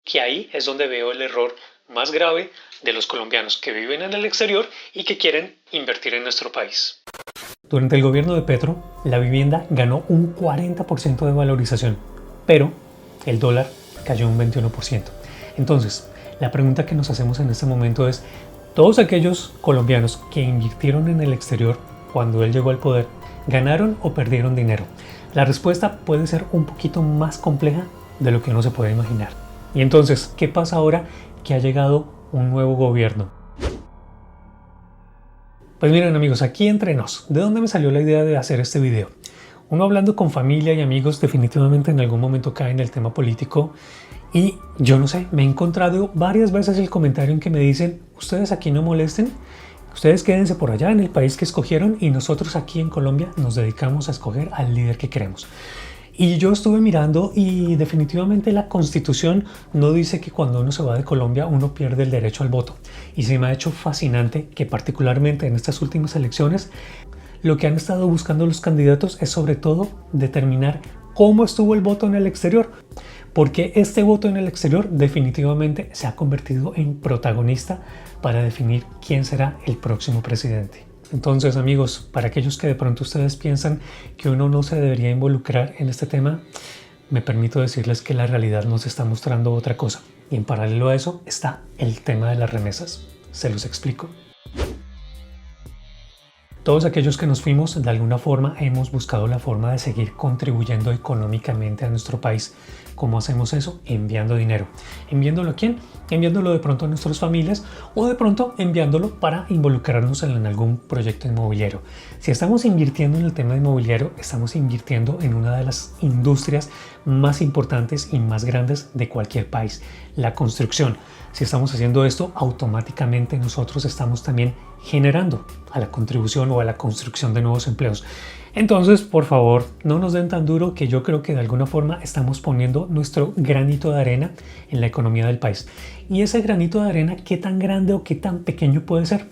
que ahí es donde veo el error más grave de los colombianos que viven en el exterior y que quieren invertir en nuestro país. Durante el gobierno de Petro, la vivienda ganó un 40% de valorización, pero el dólar cayó un 21%. Entonces, la pregunta que nos hacemos en este momento es, todos aquellos colombianos que invirtieron en el exterior cuando él llegó al poder, ¿ganaron o perdieron dinero? La respuesta puede ser un poquito más compleja de lo que uno se puede imaginar. Y entonces, ¿qué pasa ahora que ha llegado un nuevo gobierno? Pues miren amigos, aquí entre nos, ¿de dónde me salió la idea de hacer este video? Uno hablando con familia y amigos definitivamente en algún momento cae en el tema político y yo no sé, me he encontrado varias veces el comentario en que me dicen, ustedes aquí no molesten, ustedes quédense por allá en el país que escogieron y nosotros aquí en Colombia nos dedicamos a escoger al líder que queremos. Y yo estuve mirando y definitivamente la Constitución no dice que cuando uno se va de Colombia uno pierde el derecho al voto. Y se me ha hecho fascinante que particularmente en estas últimas elecciones lo que han estado buscando los candidatos es sobre todo determinar cómo estuvo el voto en el exterior. Porque este voto en el exterior definitivamente se ha convertido en protagonista para definir quién será el próximo presidente. Entonces amigos, para aquellos que de pronto ustedes piensan que uno no se debería involucrar en este tema, me permito decirles que la realidad nos está mostrando otra cosa. Y en paralelo a eso está el tema de las remesas. Se los explico. Todos aquellos que nos fuimos, de alguna forma, hemos buscado la forma de seguir contribuyendo económicamente a nuestro país. ¿Cómo hacemos eso? Enviando dinero. ¿Enviándolo a quién? Enviándolo de pronto a nuestras familias o de pronto enviándolo para involucrarnos en algún proyecto inmobiliario. Si estamos invirtiendo en el tema inmobiliario, estamos invirtiendo en una de las industrias más importantes y más grandes de cualquier país, la construcción. Si estamos haciendo esto, automáticamente nosotros estamos también generando a la contribución o a la construcción de nuevos empleos. Entonces, por favor, no nos den tan duro, que yo creo que de alguna forma estamos poniendo nuestro granito de arena en la economía del país. Y ese granito de arena, ¿qué tan grande o qué tan pequeño puede ser?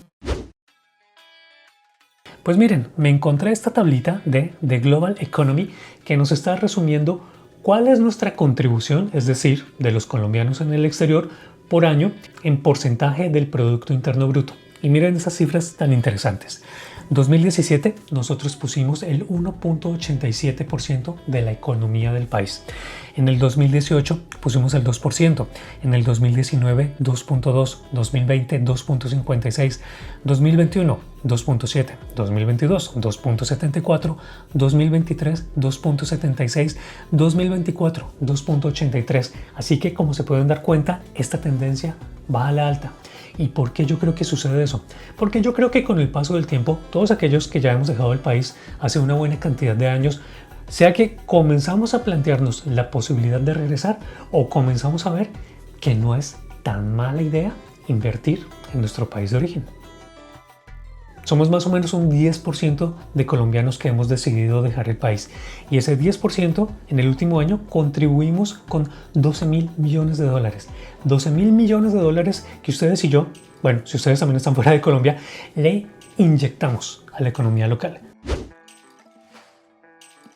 Pues miren, me encontré esta tablita de The Global Economy que nos está resumiendo cuál es nuestra contribución, es decir, de los colombianos en el exterior, por año en porcentaje del Producto Interno Bruto. Y miren esas cifras tan interesantes. 2017 nosotros pusimos el 1.87% de la economía del país. En el 2018 pusimos el 2%, en el 2019 2.2, 2020 2.56, 2021 2.7, 2022 2.74, 2023 2.76, 2024 2.83. Así que como se pueden dar cuenta, esta tendencia va a la alta. ¿Y por qué yo creo que sucede eso? Porque yo creo que con el paso del tiempo, todos aquellos que ya hemos dejado el país hace una buena cantidad de años, sea que comenzamos a plantearnos la posibilidad de regresar o comenzamos a ver que no es tan mala idea invertir en nuestro país de origen. Somos más o menos un 10% de colombianos que hemos decidido dejar el país y ese 10% en el último año contribuimos con 12.000 millones de dólares. 12.000 millones de dólares que ustedes y yo, bueno, si ustedes también están fuera de Colombia, le inyectamos a la economía local.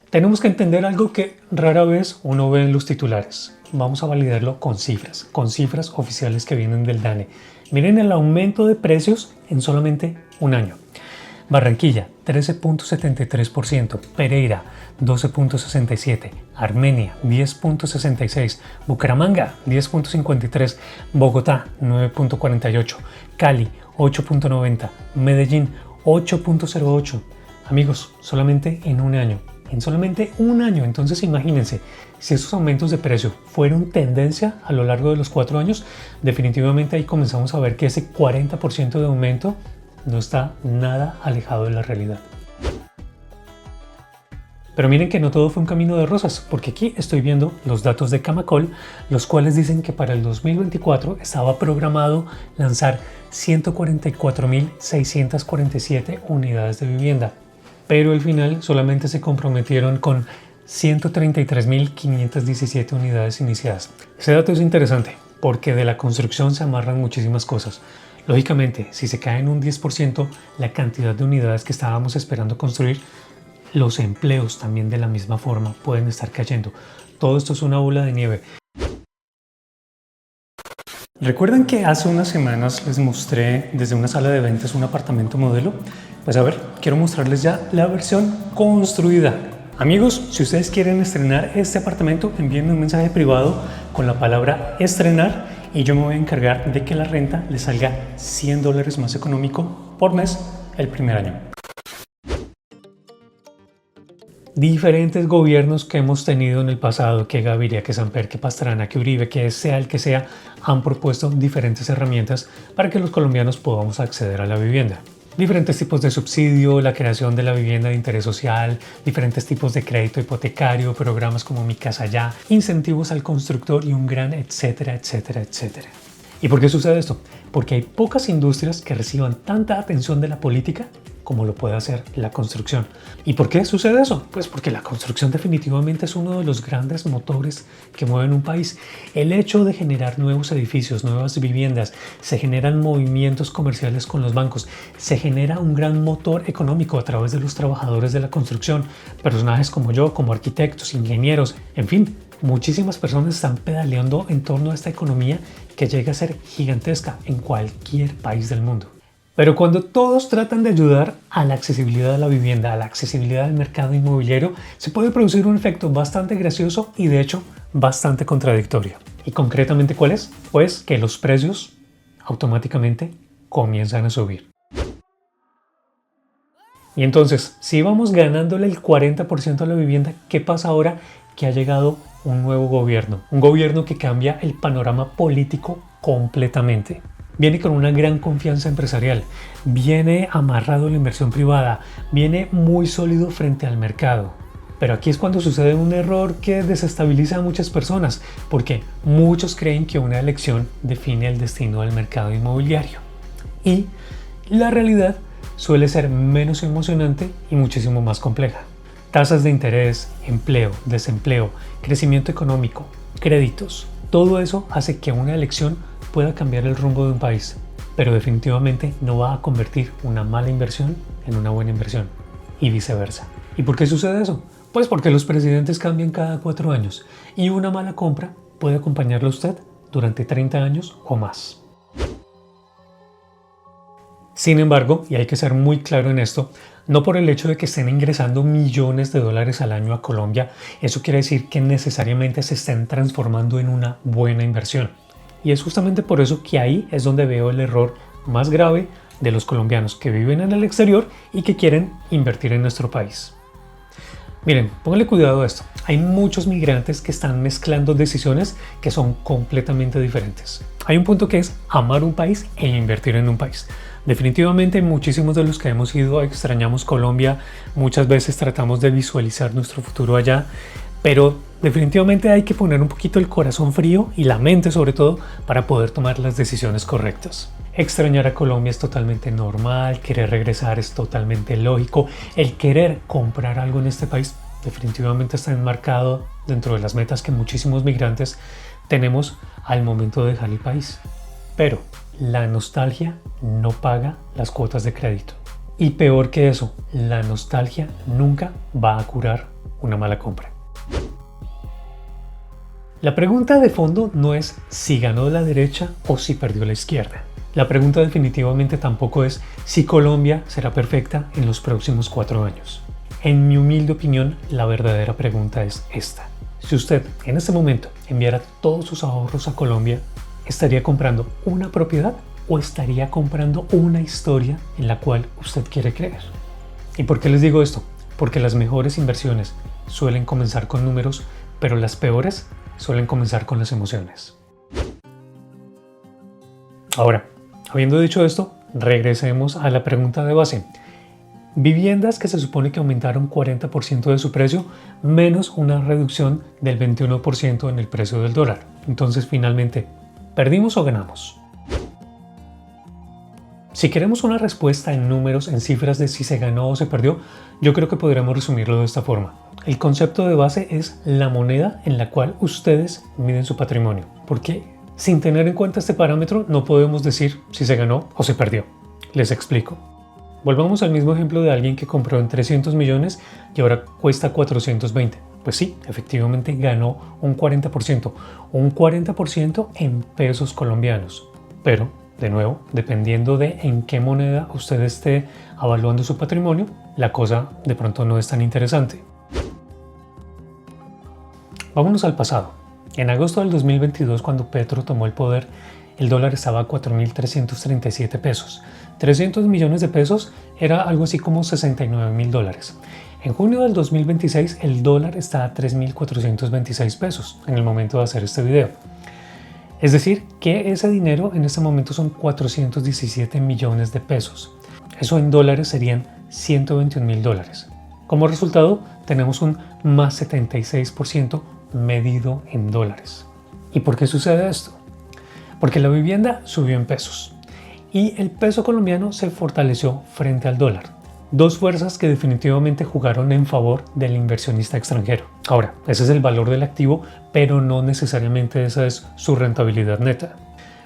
Tenemos que entender algo que rara vez uno ve en los titulares. Vamos a validarlo con cifras oficiales que vienen del DANE. Miren el aumento de precios en solamente un año. Barranquilla 13.73%, Pereira 12.67%, Armenia 10.66%, Bucaramanga 10.53%, Bogotá 9.48%, Cali 8.90%, Medellín 8.08%. Amigos, solamente en un año. En solamente un año. Entonces imagínense, si esos aumentos de precio fueron tendencia a lo largo de los 4 años, definitivamente ahí comenzamos a ver que ese 40% de aumento no está nada alejado de la realidad. Pero miren que no todo fue un camino de rosas, porque aquí estoy viendo los datos de Camacol, los cuales dicen que para el 2024 estaba programado lanzar 144.647 unidades de vivienda. Pero al final solamente se comprometieron con 133.517 unidades iniciadas. Ese dato es interesante porque de la construcción se amarran muchísimas cosas. Lógicamente, si se cae en un 10% la cantidad de unidades que estábamos esperando construir, los empleos también de la misma forma pueden estar cayendo. Todo esto es una bola de nieve. ¿Recuerdan que hace unas semanas les mostré desde una sala de ventas un apartamento modelo? Pues a ver, quiero mostrarles ya la versión construida. Amigos, si ustedes quieren estrenar este apartamento, envíenme un mensaje privado con la palabra estrenar y yo me voy a encargar de que la renta les salga $100 más económico por mes el primer año. Diferentes gobiernos que hemos tenido en el pasado, que Gaviria, que Samper, que Pastrana, que Uribe, que sea el que sea, han propuesto diferentes herramientas para que los colombianos podamos acceder a la vivienda. Diferentes tipos de subsidio, la creación de la vivienda de interés social, diferentes tipos de crédito hipotecario, programas como Mi Casa Ya, incentivos al constructor y un gran etcétera, etcétera, etcétera. ¿Y por qué sucede esto? Porque hay pocas industrias que reciban tanta atención de la política como lo puede hacer la construcción. ¿Y por qué sucede eso? Pues porque la construcción definitivamente es uno de los grandes motores que mueven un país. El hecho de generar nuevos edificios, nuevas viviendas, se generan movimientos comerciales con los bancos, se genera un gran motor económico a través de los trabajadores de la construcción, personajes como yo, como arquitectos, ingenieros, en fin. Muchísimas personas están pedaleando en torno a esta economía que llega a ser gigantesca en cualquier país del mundo. Pero cuando todos tratan de ayudar a la accesibilidad de la vivienda, a la accesibilidad del mercado inmobiliario, se puede producir un efecto bastante gracioso y de hecho bastante contradictorio. ¿Y concretamente cuál es? Pues que los precios automáticamente comienzan a subir. Y entonces, si vamos ganándole el 40% a la vivienda, ¿qué pasa ahora que ha llegado un nuevo gobierno? Un gobierno que cambia el panorama político completamente. Viene con una gran confianza empresarial, viene amarrado a la inversión privada, viene muy sólido frente al mercado. Pero aquí es cuando sucede un error que desestabiliza a muchas personas, porque muchos creen que una elección define el destino del mercado inmobiliario. Y la realidad suele ser menos emocionante y muchísimo más compleja. Tasas de interés, empleo, desempleo, crecimiento económico, créditos, todo eso hace que una elección pueda cambiar el rumbo de un país, pero definitivamente no va a convertir una mala inversión en una buena inversión y viceversa. ¿Y por qué sucede eso? Pues porque los presidentes cambian cada 4 años y una mala compra puede acompañarlo a usted durante 30 años o más. Sin embargo, y hay que ser muy claro en esto, no por el hecho de que estén ingresando millones de dólares al año a Colombia, eso quiere decir que necesariamente se estén transformando en una buena inversión. Y es justamente por eso que ahí es donde veo el error más grave de los colombianos que viven en el exterior y que quieren invertir en nuestro país. Miren, pónganle cuidado a esto. Hay muchos migrantes que están mezclando decisiones que son completamente diferentes. Hay un punto que es amar un país e invertir en un país. Definitivamente muchísimos de los que hemos ido extrañamos Colombia, muchas veces tratamos de visualizar nuestro futuro allá, pero definitivamente hay que poner un poquito el corazón frío y la mente sobre todo para poder tomar las decisiones correctas. Extrañar a Colombia es totalmente normal, querer regresar es totalmente lógico, el querer comprar algo en este país definitivamente está enmarcado dentro de las metas que muchísimos migrantes tenemos al momento de dejar el país. Pero la nostalgia no paga las cuotas de crédito. Y peor que eso, la nostalgia nunca va a curar una mala compra. La pregunta de fondo no es si ganó la derecha o si perdió la izquierda. La pregunta definitivamente tampoco es si Colombia será perfecta en los próximos 4 años. En mi humilde opinión, la verdadera pregunta es esta. Si usted en este momento enviara todos sus ahorros a Colombia, ¿estaría comprando una propiedad o estaría comprando una historia en la cual usted quiere creer? ¿Y por qué les digo esto? Porque las mejores inversiones suelen comenzar con números, pero las peores suelen comenzar con las emociones. Ahora, habiendo dicho esto, regresemos a la pregunta de base. Viviendas que se supone que aumentaron 40% de su precio, menos una reducción del 21% en el precio del dólar. Entonces, finalmente, ¿perdimos o ganamos? Si queremos una respuesta en números, en cifras de si se ganó o se perdió, yo creo que podríamos resumirlo de esta forma. El concepto de base es la moneda en la cual ustedes miden su patrimonio. Porque sin tener en cuenta este parámetro no podemos decir si se ganó o se perdió. Les explico. Volvamos al mismo ejemplo de alguien que compró en 300 millones y ahora cuesta 420. Pues sí, efectivamente ganó un 40% en pesos colombianos. Pero, de nuevo, dependiendo de en qué moneda usted esté evaluando su patrimonio, la cosa de pronto no es tan interesante. Vámonos al pasado. En agosto del 2022, cuando Petro tomó el poder, el dólar estaba a 4.337 pesos. 300 millones de pesos era algo así como 69.000 dólares. En junio del 2026 el dólar está a 3.426 pesos en el momento de hacer este video. Es decir, que ese dinero en este momento son 417 millones de pesos. Eso en dólares serían 121.000 dólares. Como resultado, tenemos un más 76% medido en dólares. ¿Y por qué sucede esto? Porque la vivienda subió en pesos y el peso colombiano se fortaleció frente al dólar. Dos fuerzas que definitivamente jugaron en favor del inversionista extranjero. Ahora, ese es el valor del activo, pero no necesariamente esa es su rentabilidad neta.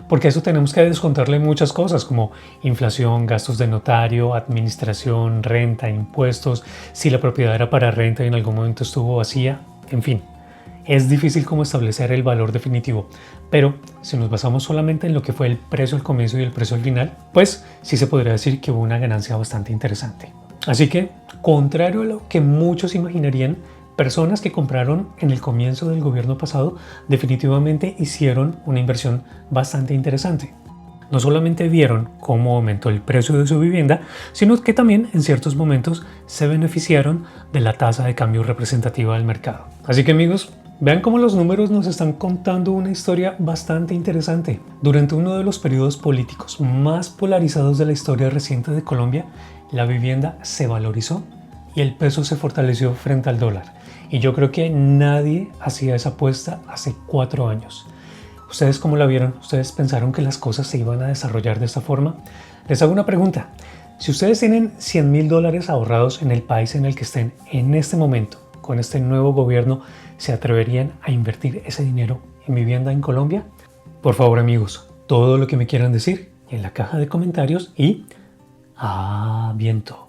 Porque a eso tenemos que descontarle muchas cosas como inflación, gastos de notario, administración, renta, impuestos, si la propiedad era para renta y en algún momento estuvo vacía, en fin. Es difícil como establecer el valor definitivo, pero si nos basamos solamente en lo que fue el precio al comienzo y el precio al final, pues sí se podría decir que hubo una ganancia bastante interesante. Así que, contrario a lo que muchos imaginarían, personas que compraron en el comienzo del gobierno pasado definitivamente hicieron una inversión bastante interesante. No solamente vieron cómo aumentó el precio de su vivienda, sino que también en ciertos momentos se beneficiaron de la tasa de cambio representativa del mercado. Así que amigos, vean cómo los números nos están contando una historia bastante interesante. Durante uno de los periodos políticos más polarizados de la historia reciente de Colombia, la vivienda se valorizó y el peso se fortaleció frente al dólar. Y yo creo que nadie hacía esa apuesta hace 4 años. ¿Ustedes cómo la vieron? ¿Ustedes pensaron que las cosas se iban a desarrollar de esta forma? Les hago una pregunta. Si ustedes tienen 100.000 dólares ahorrados en el país en el que estén en este momento, con este nuevo gobierno, ¿se atreverían a invertir ese dinero en vivienda en Colombia? Por favor amigos, todo lo que me quieran decir en la caja de comentarios y ¡aviento!